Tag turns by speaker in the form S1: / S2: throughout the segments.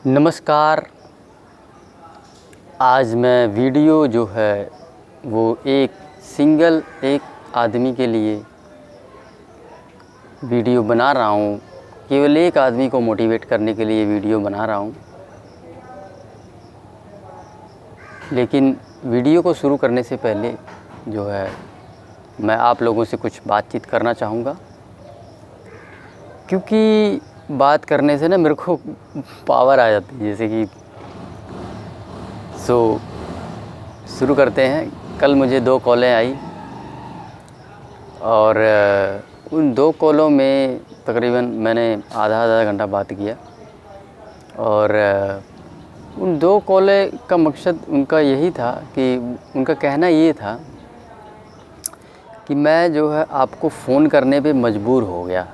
S1: नमस्कार। आज मैं वीडियो जो है वो एक आदमी के लिए वीडियो बना रहा हूँ। केवल एक आदमी को मोटिवेट करने के लिए वीडियो बना रहा हूँ। लेकिन वीडियो को शुरू करने से पहले जो है मैं आप लोगों से कुछ बातचीत करना चाहूँगा, क्योंकि बात करने से ना मेरे को पावर आ जाती है। जैसे कि शुरू करते हैं। कल मुझे 2 कॉलें आई और उन 2 कॉलों में तकरीबन मैंने आधा घंटा बात किया। और उन 2 कॉलें का मकसद उनका यही था कि उनका कहना ये था कि मैं जो है आपको फ़ोन करने पे मजबूर हो गया।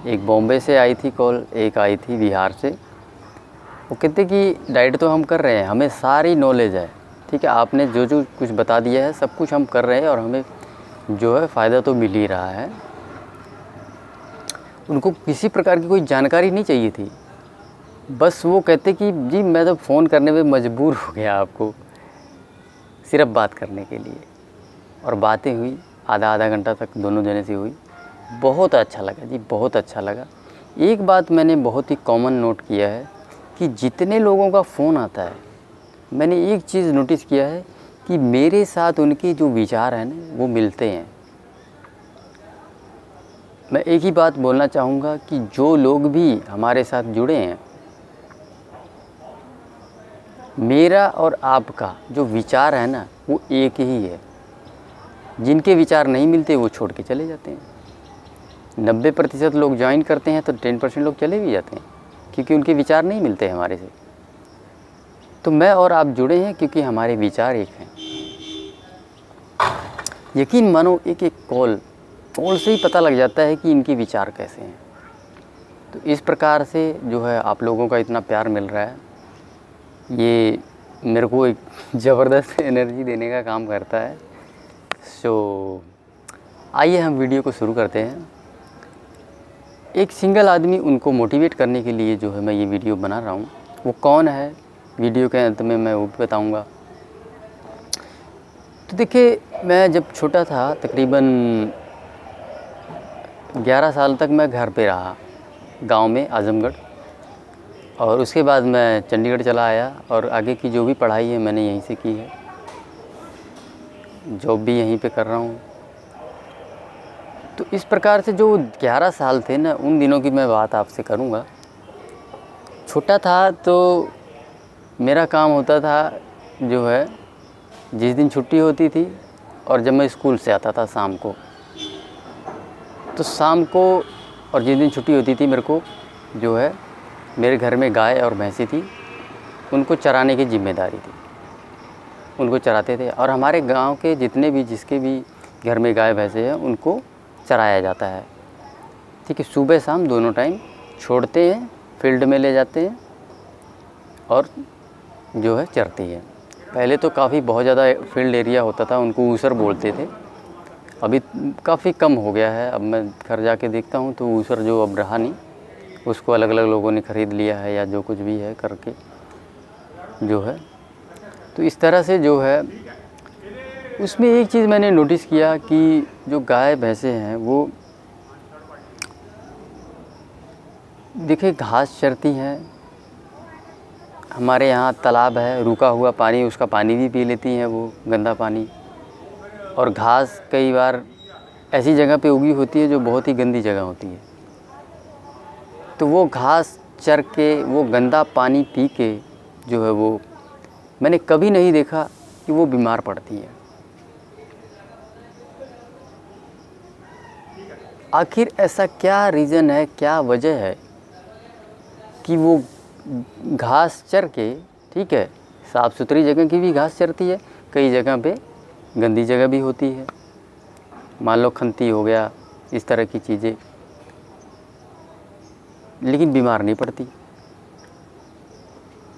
S1: एक बॉम्बे से आई थी कॉल, एक आई थी बिहार से। वो कहते कि डाइट तो हम कर रहे हैं, हमें सारी नॉलेज है, ठीक है, आपने जो जो कुछ बता दिया है सब कुछ हम कर रहे हैं और हमें जो है फ़ायदा तो मिल ही रहा है। उनको किसी प्रकार की कोई जानकारी नहीं चाहिए थी। बस वो कहते कि जी मैं तो फ़ोन करने पे मजबूर हो गया आपको, सिर्फ बात करने के लिए। और बातें हुई आधा घंटा तक दोनों जने से हुई। बहुत अच्छा लगा जी, बहुत अच्छा लगा। एक बात मैंने बहुत ही कॉमन नोट किया है कि जितने लोगों का फ़ोन आता है, मैंने एक चीज़ नोटिस किया है कि मेरे साथ उनके जो विचार हैं ना वो मिलते हैं। मैं एक ही बात बोलना चाहूँगा कि जो लोग भी हमारे साथ जुड़े हैं, मेरा और आपका जो विचार है ना वो एक ही है। जिनके विचार नहीं मिलते वो छोड़ के चले जाते हैं। 90% लोग ज्वाइन करते हैं तो 10% लोग चले भी जाते हैं, क्योंकि उनके विचार नहीं मिलते हमारे से। तो मैं और आप जुड़े हैं क्योंकि हमारे विचार एक हैं। यकीन मानो एक कॉल से ही पता लग जाता है कि इनके विचार कैसे हैं। तो इस प्रकार से जो है आप लोगों का इतना प्यार मिल रहा है, ये मेरे को एक ज़बरदस्त एनर्जी देने का काम करता है। आइए हम वीडियो को शुरू करते हैं। एक सिंगल आदमी, उनको मोटिवेट करने के लिए जो है मैं ये वीडियो बना रहा हूँ। वो कौन है वीडियो के अंत में मैं वो बताऊँगा। तो देखिए, मैं जब छोटा था तकरीबन 11 साल तक मैं घर पे रहा, गांव में आजमगढ़। और उसके बाद मैं चंडीगढ़ चला आया और आगे की जो भी पढ़ाई है मैंने यहीं से की है। जॉब भी यहीं पे कर रहा हूँ। तो इस प्रकार से जो 11 साल थे ना, उन दिनों की मैं बात आपसे करूँगा। छोटा था तो मेरा काम होता था जो है, जिस दिन छुट्टी होती थी और जब मैं स्कूल से आता था शाम को, तो शाम को और जिस दिन छुट्टी होती थी मेरे को जो है, मेरे घर में गाय और भैंसी थी, उनको चराने की ज़िम्मेदारी थी। उनको चराते थे और हमारे गांव के जितने भी जिसके भी घर में गाय भैंसे हैं उनको चराया जाता है, ठीक है। सुबह शाम दोनों टाइम छोड़ते हैं, फील्ड में ले जाते हैं और जो है चरती है। पहले तो काफ़ी बहुत ज़्यादा फील्ड एरिया होता था, उनको ऊसर बोलते थे। अभी काफ़ी कम हो गया है। अब मैं घर जाके देखता हूँ तो ऊसर जो अब रहा नहीं, उसको अलग अलग लोगों ने ख़रीद लिया है या जो कुछ भी है करके जो है। तो इस तरह से जो है, उसमें एक चीज़ मैंने नोटिस किया कि जो गाय भैंसे हैं वो देखिए घास चरती हैं। हमारे यहाँ तालाब है, रुका हुआ पानी, उसका पानी भी पी लेती हैं वो, गंदा पानी। और घास कई बार ऐसी जगह पे उगी होती है जो बहुत ही गंदी जगह होती है। तो वो घास चर के, वो गंदा पानी पी के जो है, वो मैंने कभी नहीं देखा कि वो बीमार पड़ती है। आखिर ऐसा क्या रीज़न है, क्या वजह है कि वो घास चर के, ठीक है, साफ़ सुथरी जगह की भी घास चरती है, कई जगह पे गंदी जगह भी होती है, मान लो खंती हो गया, इस तरह की चीज़ें, लेकिन बीमार नहीं पड़ती।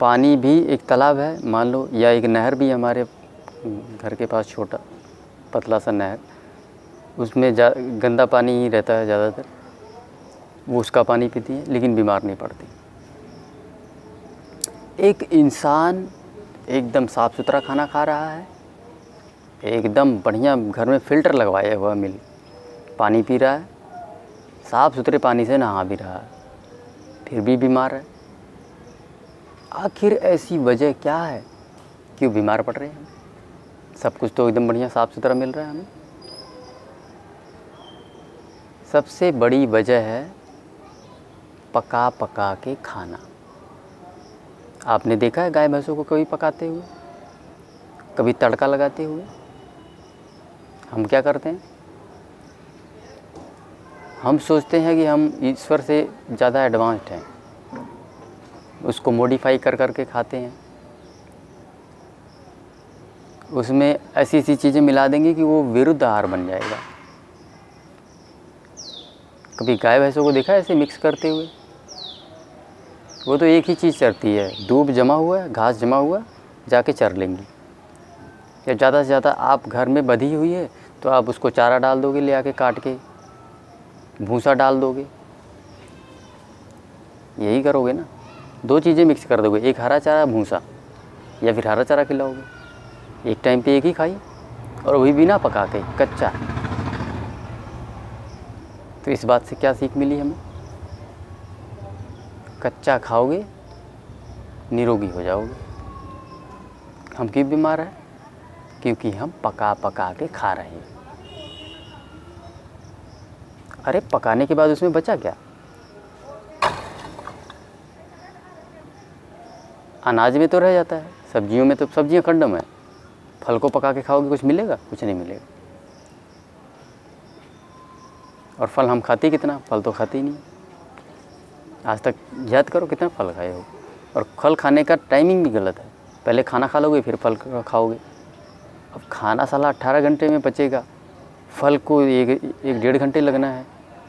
S1: पानी भी एक तालाब है मान लो, या एक नहर भी हमारे घर के पास, छोटा पतला सा नहर, उसमें गंदा पानी ही रहता है ज़्यादातर, वो उसका पानी पीती है लेकिन बीमार नहीं पड़ती। एक इंसान एकदम साफ़ सुथरा खाना खा रहा है, एकदम बढ़िया घर में फ़िल्टर लगवाया हुआ मिल पानी पी रहा है, साफ़ सुथरे पानी से नहा भी रहा है, फिर भी बीमार है। आखिर ऐसी वजह क्या है, क्यों बीमार पड़ रहे हैं? सब कुछ तो एकदम बढ़िया साफ़ सुथरा मिल रहा है हमें। सबसे बड़ी वजह है पका पका के खाना। आपने देखा है गाय भैंसों को कभी पकाते हुए, कभी तड़का लगाते हुए? हम क्या करते हैं, हम सोचते हैं कि हम ईश्वर से ज़्यादा एडवांस्ड हैं, उसको मॉडिफाई कर कर के खाते हैं, उसमें ऐसी ऐसी चीज़ें मिला देंगे कि वो विरुद्ध आहार बन जाएगा। कभी गाय भैंसों को देखा है ऐसे मिक्स करते हुए? वो तो एक ही चीज़ चरती है, दूब जमा हुआ है, घास जमा हुआ, जाके चर लेंगी। या ज़्यादा से ज़्यादा आप घर में बधी हुई है तो आप उसको चारा डाल दोगे, ले आके काट के भूसा डाल दोगे, यही करोगे ना। दो चीज़ें मिक्स कर दोगे, एक हरा चारा भूसा, या फिर हरा चारा खिलाओगे। एक टाइम पे एक ही खाई, और वही बिना पका के कच्चा। तो इस बात से क्या सीख मिली हमें? कच्चा खाओगे निरोगी हो जाओगे। हम क्यों बीमार हैं? क्योंकि हम पका पका के खा रहे हैं। अरे पकाने के बाद उसमें बचा क्या? अनाज में तो रह जाता है, सब्जियों में तो सब्जियां कंडम है। फल को पका के खाओगे कुछ मिलेगा? कुछ नहीं मिलेगा। और फल हम खाते कितना? फल तो खाते ही नहीं। आज तक याद करो कितना फल खाए हो। और फल खाने का टाइमिंग भी गलत है, पहले खाना खा लोगे फिर फल खाओगे। अब खाना साला 18 घंटे में पचेगा, फल को एक डेढ़ घंटे लगना है।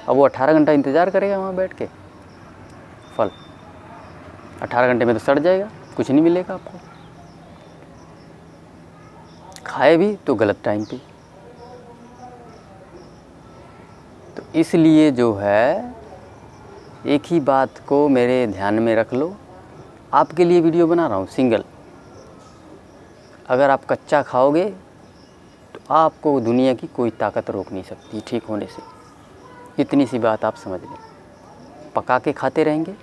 S1: अब वो 18 घंटा इंतज़ार करेगा वहाँ बैठ के, फल 18 घंटे में तो सड़ जाएगा, कुछ नहीं मिलेगा आपको। खाए भी तो गलत टाइम पे। तो इसलिए जो है, एक ही बात को मेरे ध्यान में रख लो। आपके लिए वीडियो बना रहा हूँ सिंगल। अगर आप कच्चा खाओगे तो आपको दुनिया की कोई ताकत रोक नहीं सकती ठीक होने से। इतनी सी बात आप समझ लें। पका के खाते रहेंगे,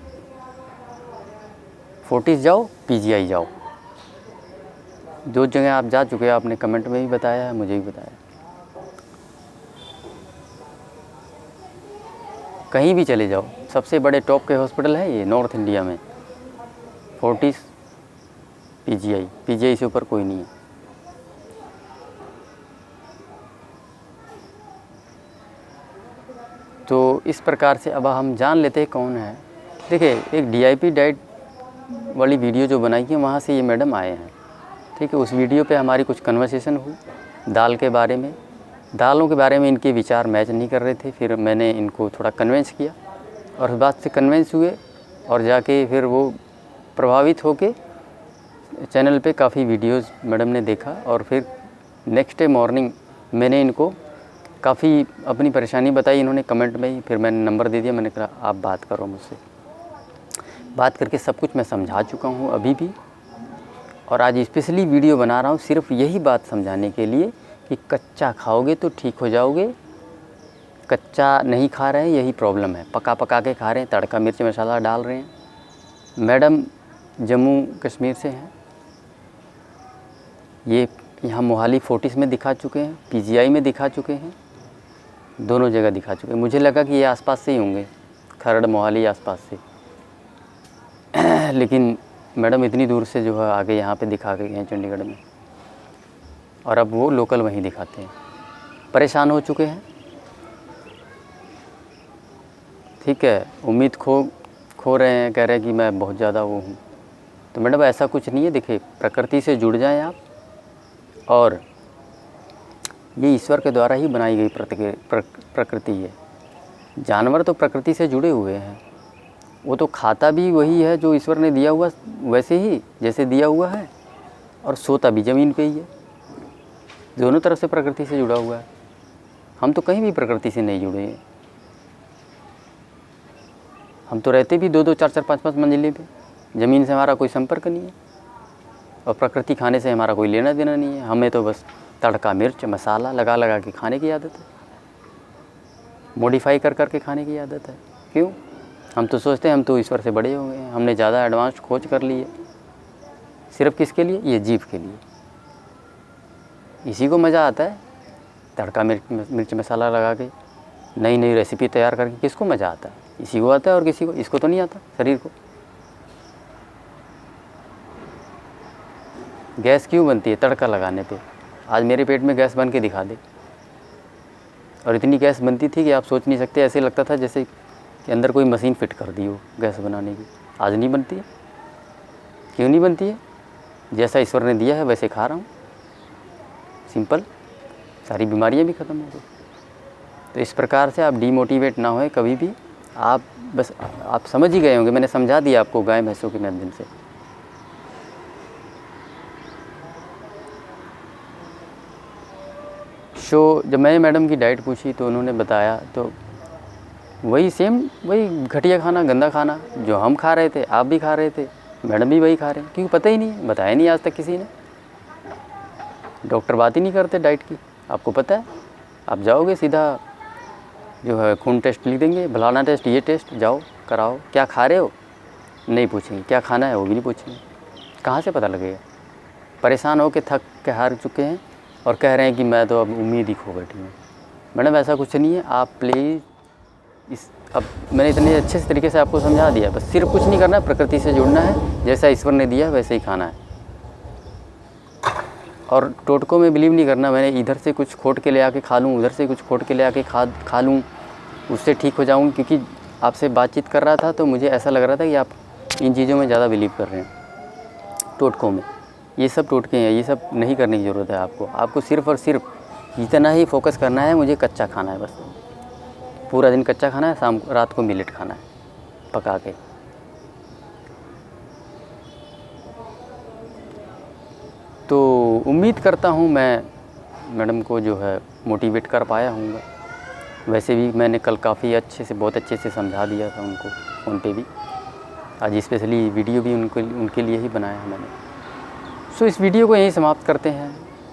S1: फोर्टिस जाओ, पीजीआई जाओ, दो जगह आप जा चुके हैं, आपने कमेंट में भी बताया है, मुझे भी बताया। कहीं भी चले जाओ, सबसे बड़े टॉप के हॉस्पिटल है ये नॉर्थ इंडिया में, फोर्टिस, पीजीआई से ऊपर कोई नहीं है। तो इस प्रकार से अब हम जान लेते हैं कौन है। देखिए, एक डीआईपी डाइट वाली वीडियो जो बनाई है, वहाँ से ये मैडम आए हैं, ठीक है। उस वीडियो पे हमारी कुछ कन्वर्सेशन हुई दाल के बारे में। दालों के बारे में इनके विचार मैच नहीं कर रहे थे। फिर मैंने इनको थोड़ा कन्विंस किया, और उस बात से कन्विंस हुए, और जाके फिर वो प्रभावित होके चैनल पे काफ़ी वीडियोस मैडम ने देखा। और फिर नेक्स्ट डे मॉर्निंग मैंने इनको काफ़ी अपनी परेशानी बताई, इन्होंने कमेंट में ही। फिर मैंने नंबर दे दिया, मैंने कहा आप बात करो मुझसे। बात करके सब कुछ मैं समझा चुका हूँ अभी भी, और आज स्पेशली वीडियो बना रहा हूँ सिर्फ यही बात समझाने के लिए कि कच्चा खाओगे तो ठीक हो जाओगे। कच्चा नहीं खा रहे हैं, यही प्रॉब्लम है। पका पका के खा रहे हैं, तड़का मिर्च मसाला डाल रहे हैं। मैडम जम्मू कश्मीर से हैं, ये यहाँ मोहाली फोर्टिस में दिखा चुके हैं, पीजीआई में दिखा चुके हैं, दोनों जगह दिखा चुके हैं। मुझे लगा कि ये आसपास से ही होंगे, खरड़ मोहाली आसपास से। लेकिन मैडम इतनी दूर से जो है आगे यहाँ पे दिखा के गए हैं चंडीगढ़ में, और अब वो लोकल वहीं दिखाते हैं। परेशान हो चुके हैं, ठीक है। उम्मीद खो रहे हैं, कह रहे हैं कि मैं बहुत ज़्यादा वो हूँ। तो मैडम ऐसा कुछ नहीं है। देखिए, प्रकृति से जुड़ जाएं आप, और ये ईश्वर के द्वारा ही बनाई गई प्रकृति है। जानवर तो प्रकृति से जुड़े हुए हैं, वो तो खाता भी वही है जो ईश्वर ने दिया हुआ, वैसे ही जैसे दिया हुआ है, और सोता भी ज़मीन पे ही है। दोनों तरफ से प्रकृति से जुड़ा हुआ है। हम तो कहीं भी प्रकृति से नहीं जुड़े हैं। हम तो रहते भी 2-2, 4-4, 5-5 मंजिले पे, ज़मीन से हमारा कोई संपर्क नहीं है और प्रकृति खाने से हमारा कोई लेना देना नहीं है। हमें तो बस तड़का मिर्च मसाला लगा लगा के खाने की आदत है, मॉडिफाई कर कर के खाने की आदत है। क्यों? हम तो सोचते हैं हम तो ईश्वर से बड़े हो गए हैं, हमने ज़्यादा एडवांस खोज कर ली है। सिर्फ किसके लिए? ये जीव के लिए। इसी को मज़ा आता है तड़का मिर्च मसाला लगा के नई नई रेसिपी तैयार करके। किसको मज़ा आता है? इसी को आता है और किसी को, इसको तो नहीं आता शरीर को। गैस क्यों बनती है? तड़का लगाने पे। आज मेरे पेट में गैस बन के दिखा दे। और इतनी गैस बनती थी कि आप सोच नहीं सकते, ऐसे लगता था जैसे कि अंदर कोई मशीन फिट कर दी हो गैस बनाने की। आज नहीं बनती है। क्यों नहीं बनती है? जैसा ईश्वर ने दिया है वैसे खा रहा हूँ, सिंपल। सारी बीमारियाँ भी ख़त्म हो गई। तो इस प्रकार से आप डीमोटिवेट ना होए कभी भी। आप बस आप समझ ही गए होंगे, मैंने समझा दिया आपको गाय भैंसों के माध्यम से। सो जब मैंने मैडम की डाइट पूछी तो उन्होंने बताया तो वही सेम, वही घटिया खाना, गंदा खाना जो हम खा रहे थे, आप भी खा रहे थे, मैडम भी वही खा रहे हैं। क्योंकि पता ही नहीं, बताया नहीं आज तक किसी ने। डॉक्टर बात ही नहीं करते डाइट की, आपको पता है। आप जाओगे सीधा जो है खून टेस्ट लिख देंगे, फलाना टेस्ट, ये टेस्ट, जाओ कराओ। क्या खा रहे हो नहीं पूछेंगे, क्या खाना है वो भी नहीं पूछेंगे। कहाँ से पता लगेगा? परेशान हो के थक के हार चुके हैं और कह रहे हैं कि मैं तो अब उम्मीद ही खो बैठी हूँ। मैडम ऐसा कुछ नहीं है। आप प्लीज़ अब मैंने इतने अच्छे से तरीके से आपको समझा दिया। बस सिर्फ कुछ नहीं करना है, प्रकृति से जुड़ना है। जैसा ईश्वर ने दिया वैसे ही खाना है। और टोटकों में बिलीव नहीं करना, मैंने इधर से कुछ खोट के ले आके खा लूँ, उधर से कुछ खोट के ले आके खा लूँ, उससे ठीक हो जाऊँ। क्योंकि आपसे बातचीत कर रहा था तो मुझे ऐसा लग रहा था कि आप इन चीज़ों में ज़्यादा बिलीव कर रहे हैं, टोटकों में। ये सब टोटके हैं, ये सब नहीं करने की ज़रूरत है आपको। आपको सिर्फ़ और सिर्फ इतना ही फोकस करना है, मुझे कच्चा खाना है बस। पूरा दिन कच्चा खाना है, रात को मिलेट खाना है पका के। तो उम्मीद करता हूँ मैं मैडम को जो है मोटिवेट कर पाया हूँगा। वैसे भी मैंने कल काफ़ी अच्छे से, बहुत अच्छे से समझा दिया था उनको फ़ोन पे भी। आज स्पेशली वीडियो भी उनके लिए ही बनाया है मैंने। सो इस वीडियो को यहीं समाप्त करते हैं।